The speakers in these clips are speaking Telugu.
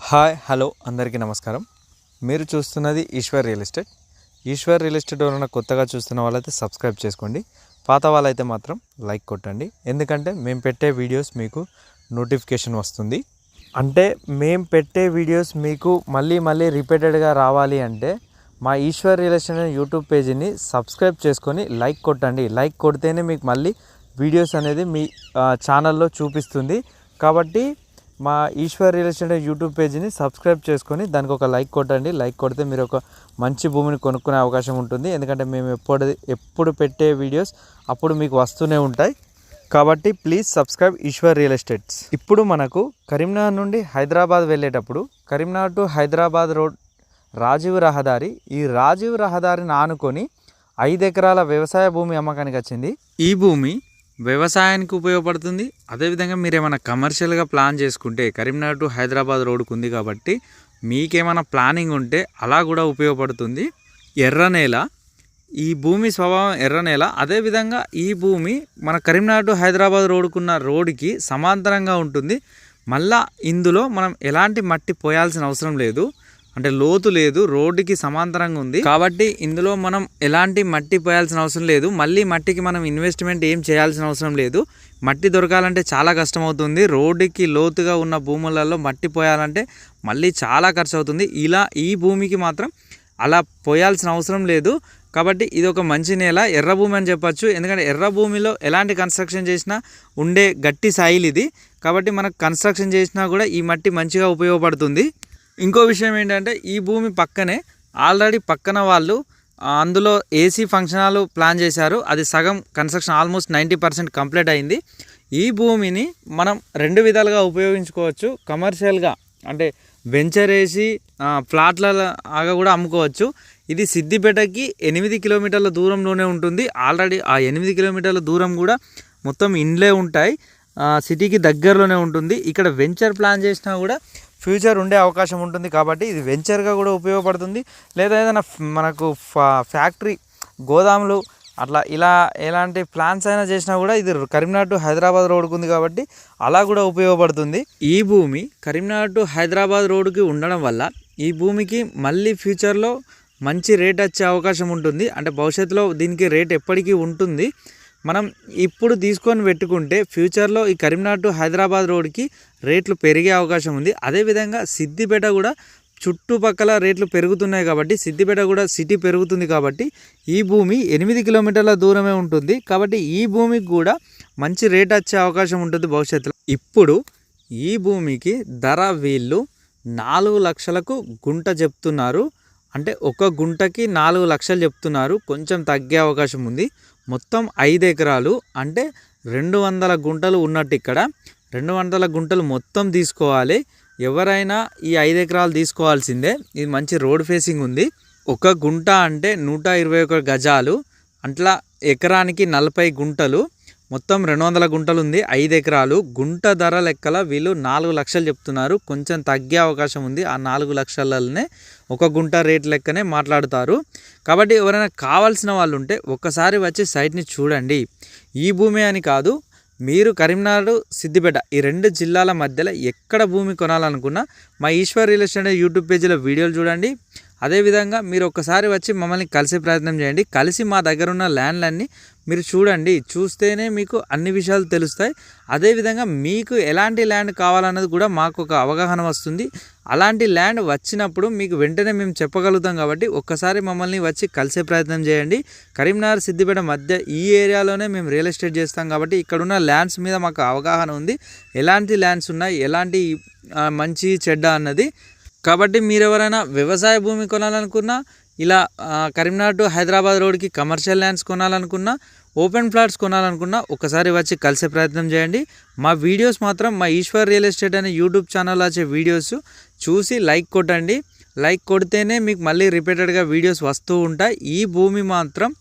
హాయ్ హలో అందరికీ నమస్కారం. మీరు చూస్తున్నది Eshwar real estate. Eshwar real estate ఎవరైనా కొత్తగా చూస్తున్న వాళ్ళైతే సబ్స్క్రైబ్ చేసుకోండి. పాత వాళ్ళైతే మాత్రం లైక్ కొట్టండి. ఎందుకంటే మేము పెట్టే వీడియోస్ మీకు నోటిఫికేషన్ వస్తుంది. అంటే మేము పెట్టే వీడియోస్ మీకు మళ్ళీ రిపీటెడ్గా రావాలి అంటే మా ఈశ్వర్ రియల్ ఎస్టేట్ యూట్యూబ్ పేజీని సబ్స్క్రైబ్ చేసుకొని లైక్ కొట్టండి. లైక్ కొడితేనే మీకు మళ్ళీ వీడియోస్ అనేది మీ ఛానల్లో చూపిస్తుంది. కాబట్టి మా ఈశ్వర్ రియల్ ఎస్టేట్ యూట్యూబ్ పేజీని సబ్స్క్రైబ్ చేసుకొని దానికి ఒక లైక్ కొట్టండి. లైక్ కొడితే మీరు ఒక మంచి భూమిని కొనుక్కునే అవకాశం ఉంటుంది. ఎందుకంటే మేము ఎప్పుడు పెట్టే వీడియోస్ అప్పుడు మీకు వస్తూనే ఉంటాయి. కాబట్టి please subscribe Eshwar real estates. ఇప్పుడు మనకు కరీంనగర్ నుండి హైదరాబాద్ వెళ్ళేటప్పుడు కరీంనగర్ టు హైదరాబాద్ రోడ్ రాజీవ్ రహదారి, ఈ రాజీవ్ రహదారిని ఆనుకొని 5 ఎకరాల వ్యవసాయ భూమి అమ్మకానికి వచ్చింది. ఈ భూమి వ్యవసాయానికి ఉపయోగపడుతుంది. అదేవిధంగా మీరు ఏమైనా కమర్షియల్గా ప్లాన్ చేసుకుంటే కరీంనగర్ టు హైదరాబాద్ రోడ్కు ఉంది కాబట్టి మీకేమైనా ప్లానింగ్ ఉంటే అలా కూడా ఉపయోగపడుతుంది. ఎర్రనేల, ఈ భూమి స్వభావం ఎర్రనేల. అదేవిధంగా ఈ భూమి మన కరీంనగర్ టు హైదరాబాద్ రోడ్కున్న రోడ్డుకి సమాంతరంగా ఉంటుంది. మళ్ళా ఇందులో మనం ఎలాంటి మట్టి పోయాల్సిన అవసరం లేదు, అంటే లోతు లేదు, రోడ్డుకి సమాంతరంగా ఉంది కాబట్టి ఇందులో మనం ఎలాంటి మట్టి పోయాల్సిన అవసరం లేదు. మళ్ళీ మట్టికి మనం ఇన్వెస్ట్మెంట్ ఏం చేయాల్సిన అవసరం లేదు. మట్టి దొరకాలంటే చాలా కష్టం అవుతుంది. రోడ్డుకి లోతుగా ఉన్న భూములలో మట్టి పోయాలంటే మళ్ళీ చాలా ఖర్చు అవుతుంది. ఈ భూమికి మాత్రం అలా పోయాల్సిన అవసరం లేదు. కాబట్టి ఇది ఒక మంచి నేల, ఎర్ర భూమి అని చెప్పచ్చు. ఎందుకంటే ఎర్ర భూమిలో ఎలాంటి కన్స్ట్రక్షన్ చేసినా ఉండే గట్టి సాయిల్ ఇది. కాబట్టి మనకు కన్స్ట్రక్షన్ చేసినా కూడా ఈ మట్టి మంచిగా ఉపయోగపడుతుంది. ఇంకో విషయం ఏంటంటే ఈ భూమి పక్కనే ఆల్రెడీ పక్కన వాళ్ళు అందులో ఏసీ ఫంక్షన్ హాల్ ప్లాన్ చేశారు. అది సగం కన్స్ట్రక్షన్ ఆల్మోస్ట్ 90% కంప్లీట్ అయింది. ఈ భూమిని మనం 2 విధాలుగా ఉపయోగించుకోవచ్చు. కమర్షియల్గా అంటే వెంచర్ వేసి ఫ్లాట్ల ఆగా కూడా అమ్ముకోవచ్చు. ఇది సిద్దిపేటకి 8 కిలోమీటర్ల దూరంలోనే ఉంటుంది. ఆల్రెడీ ఆ 8 కిలోమీటర్ల దూరం కూడా మొత్తం ఇండ్లే ఉంటాయి. సిటీకి దగ్గరలోనే ఉంటుంది. ఇక్కడ వెంచర్ ప్లాన్ చేసినా కూడా ఫ్యూచర్ ఉండే అవకాశం ఉంటుంది. కాబట్టి ఇది వెంచర్గా కూడా ఉపయోగపడుతుంది. లేదా ఏదైనా మనకు ఫ్యాక్టరీ, గోదాములు అట్లా ఇలా ఎలాంటి ప్లాన్స్ అయినా చేసినా కూడా ఇది కరీంనగర్ టు హైదరాబాద్ రోడ్కు ఉంది కాబట్టి అలా కూడా ఉపయోగపడుతుంది. ఈ భూమి కరీంనగర్ టు హైదరాబాద్ రోడ్డుకి ఉండడం వల్ల ఈ భూమికి మళ్ళీ ఫ్యూచర్లో మంచి రేట్ వచ్చే అవకాశం ఉంటుంది. అంటే భవిష్యత్తులో దీనికి రేట్ ఎప్పటికీ ఉంటుంది. మనం ఇప్పుడు తీసుకొని పెట్టుకుంటే ఫ్యూచర్లో ఈ కరీంనగర్ టు హైదరాబాద్ రోడ్కి రేట్లు పెరిగే అవకాశం ఉంది. అదేవిధంగా సిద్దిపేట కూడా చుట్టుపక్కల రేట్లు పెరుగుతున్నాయి కాబట్టి సిద్దిపేట కూడా సిటీ పెరుగుతుంది కాబట్టి ఈ భూమి 8 కిలోమీటర్ల దూరమే ఉంటుంది. కాబట్టి ఈ భూమికి కూడా మంచి రేట్ వచ్చే అవకాశం ఉంటుంది భవిష్యత్తులో. ఇప్పుడు ఈ భూమికి ధర వీళ్ళు 4 లక్షలకు గుంట చెప్తున్నారు. అంటే ఒక గుంటకి 4 లక్షలు చెప్తున్నారు. కొంచెం తగ్గే అవకాశం ఉంది. మొత్తం 5 ఎకరాలు అంటే 200 గుంటలు ఉన్నట్టు. ఇక్కడ 200 గుంటలు మొత్తం తీసుకోవాలి. ఎవరైనా ఈ 5 ఎకరాలు తీసుకోవాల్సిందే. ఇది మంచి రోడ్ ఫేసింగ్ ఉంది. ఒక గుంట అంటే 121 గజాలు, అట్లా ఎకరానికి 40 గుంటలు, మొత్తం 200 గుంటలు ఉంది. 5 ఎకరాలు గుంట ధర లెక్కల వీళ్ళు 4 లక్షలు చెప్తున్నారు. కొంచెం తగ్గే అవకాశం ఉంది. ఆ 4 లక్షలనే ఒక గుంట రేట్ లెక్కనే మాట్లాడుతారు. కాబట్టి ఎవరైనా కావాల్సిన వాళ్ళు ఉంటే ఒక్కసారి వచ్చి సైట్ని చూడండి. ఈ భూమి అని కాదు, మీరు కరీంనగర్, సిద్దిపేట ఈ 2 జిల్లాల మధ్యలో ఎక్కడ భూమి కొనాలనుకున్నా మా ఈశ్వర్ రియల్ ఎస్టేట్ యూట్యూబ్ పేజీలో వీడియోలు చూడండి. అదేవిధంగా మీరు ఒక్కసారి వచ్చి మమ్మల్ని కలిసే ప్రయత్నం చేయండి. కలిసి మా దగ్గర ఉన్న ల్యాండ్లన్నీ మీరు చూడండి. చూస్తేనే మీకు అన్ని విషయాలు తెలుస్తాయి. అదేవిధంగా మీకు ఎలాంటి ల్యాండ్ కావాలన్నది కూడా మాకు ఒక అవగాహన వస్తుంది. అలాంటి ల్యాండ్ వచ్చినప్పుడు మీకు వెంటనే మేము చెప్పగలుగుతాం. కాబట్టి ఒక్కసారి మమ్మల్ని వచ్చి కలిసే ప్రయత్నం చేయండి. కరీంనగర్, సిద్దిపేట మధ్య ఈ ఏరియాలోనే మేము రియల్ ఎస్టేట్ చేస్తాం కాబట్టి ఇక్కడున్న ల్యాండ్స్ మీద మాకు అవగాహన ఉంది. ఎలాంటి ల్యాండ్స్ ఉన్నాయి, ఎలాంటి మంచి చెడ్డ అన్నది. కాబట్టి మీరు ఎవరైనా వ్యవసాయ భూమి కొనాలనుకున్నా, ఇలా కరీంనగర్ టు హైదరాబాద్ రోడ్కి కమర్షియల్ ల్యాండ్స్ కొనాలనుకున్నా, ఓపెన్ ఫ్లాట్స్ కొనాలనుకున్నా ఒకసారి వచ్చి కలిసే ప్రయత్నం చేయండి. మా వీడియోస్ మాత్రం మా ఈశ్వర్ రియల్ ఎస్టేట్ అనే యూట్యూబ్ ఛానల్లో వచ్చే వీడియోస్ చూసి లైక్ కొట్టండి. లైక్ కొడితేనే మీకు మళ్ళీ రిపీటెడ్గా వీడియోస్ వస్తూ ఉంటాయి. ఈ భూమి మాత్రం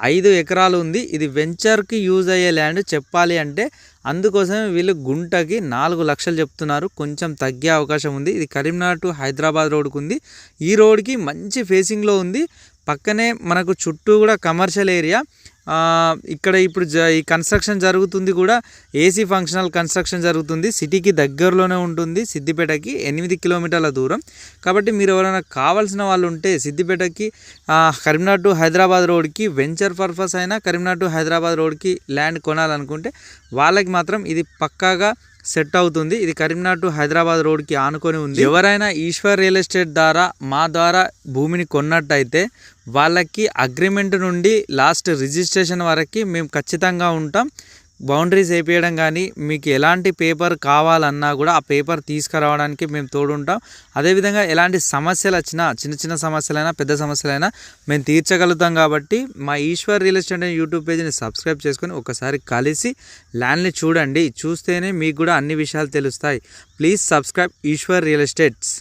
5 ఎకరాలు ఉంది. ఇది వెంచర్కి యూజ్ అయ్యే ల్యాండ్ చెప్పాలి అంటే. అందుకోసమే వీళ్ళు గుంటకి 4 లక్షలు చెప్తున్నారు. కొంచెం తగ్గే అవకాశం ఉంది. ఇది కరీంనగర్ టు హైదరాబాద్ రోడ్కు ఉంది. ఈ రోడ్కి మంచి ఫేసింగ్లో ఉంది. పక్కనే మనకు చుట్టూ కూడా కమర్షియల్ ఏరియా. ఇక్కడ ఇప్పుడు ఈ కన్స్ట్రక్షన్ జరుగుతుంది కూడా ఏసీ ఫంక్షనల్ కన్స్ట్రక్షన్ జరుగుతుంది. సిటీకి దగ్గరలోనే ఉంటుంది, సిద్దిపేటకి 8 కిలోమీటర్ల దూరం. కాబట్టి మీరు ఎవరైనా కావాల్సిన వాళ్ళు ఉంటే సిద్దిపేటకి కరీంనగర్ టు హైదరాబాద్ రోడ్కి వెంచర్ పర్పస్ అయినా కరీంనగర్ టు హైదరాబాద్ రోడ్కి ల్యాండ్ కొనాలనుకుంటే వాళ్ళకి మాత్రం ఇది పక్కాగా సెట్ అవుతుంది. ఇది కరీంనగర్ టు హైదరాబాద్ రోడ్కి ఆనుకొని ఉంది. ఎవరైనా ఈశ్వర్ రియల్ ఎస్టేట్ ద్వారా మా ద్వారా భూమిని కొన్నట్టయితే వాళ్ళకి అగ్రిమెంట్ నుండి లాస్ట్ రిజిస్ట్రేషన్ వరకు మేము ఖచ్చితంగా ఉంటాం. బౌండరీస్ వేయించడం కానీ మీకు ఎలాంటి పేపర్ కావాలన్నా కూడా ఆ పేపర్ తీసుకురావడానికి మేము తోడుంటాం. అదేవిధంగా ఎలాంటి సమస్యలు వచ్చినా, చిన్న చిన్న సమస్యలైనా పెద్ద సమస్యలైనా మేము తీర్చగలుగుతాం. కాబట్టి మా ఈశ్వర్ రియల్ ఎస్టేట్ అనే యూట్యూబ్ పేజ్ని సబ్స్క్రైబ్ చేసుకొని ఒకసారి కలిసి ల్యాండ్ని చూడండి. చూస్తేనే మీకు కూడా అన్ని విషయాలు తెలుస్తాయి. Please subscribe Eshwar real estates.